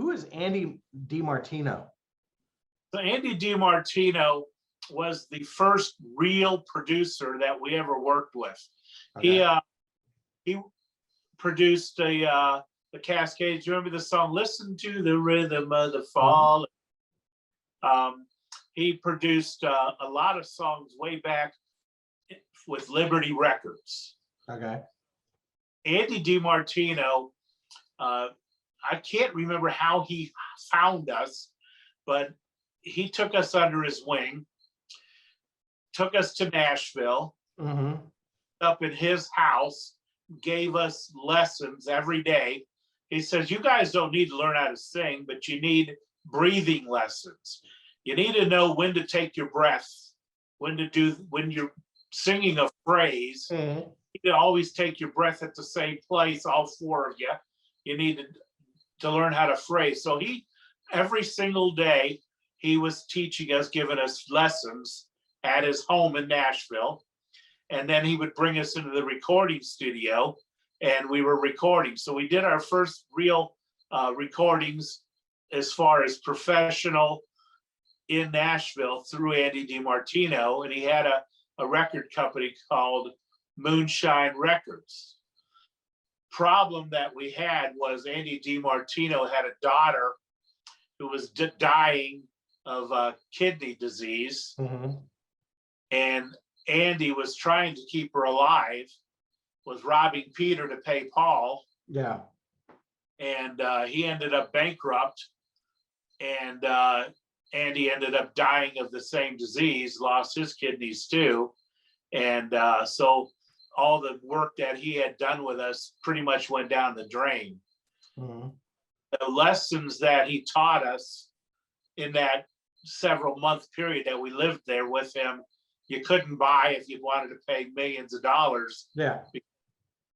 Who is Andy DiMartino? So Andy DiMartino was the first real producer that we ever worked with. Okay. He produced the Cascades. You remember the song "Listen to the Rhythm of the Fall"? He produced a lot of songs way back with Liberty Records. Okay. Andy DiMartino, I can't remember how he found us, but he took us under his wing, took us to Nashville, up in his house, gave us lessons every day. He says, you guys don't need to learn how to sing, but you need breathing lessons. You need to know when to take your breath, when you're singing a phrase, you need to always take your breath at the same place, all four of you. You need to learn how to phrase. So every single day, he was teaching us, giving us lessons at his home in Nashville. And then he would bring us into the recording studio and we were recording. So we did our first real recordings as far as professional in Nashville through Andy DiMartino. And he had a record company called Moonshine Records. Problem that we had was Andy DiMartino had a daughter who was dying of kidney disease. And Andy was trying to keep her alive, was robbing Peter to pay Paul. Yeah. And he ended up bankrupt. And Andy ended up dying of the same disease, lost his kidneys too. And so all the work that he had done with us pretty much went down the drain. The lessons that he taught us in that several month period that we lived there with him, you couldn't buy if you wanted to pay millions of dollars. Yeah.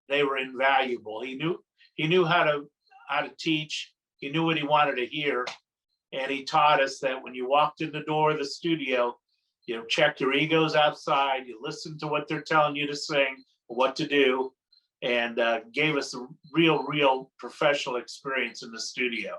They were invaluable. He knew how to teach. He knew what he wanted to hear. And he taught us that when you walked in the door of the studio, you know, check your egos outside, you listen to what they're telling you to sing, what to do, and gave us a real professional experience in the studio.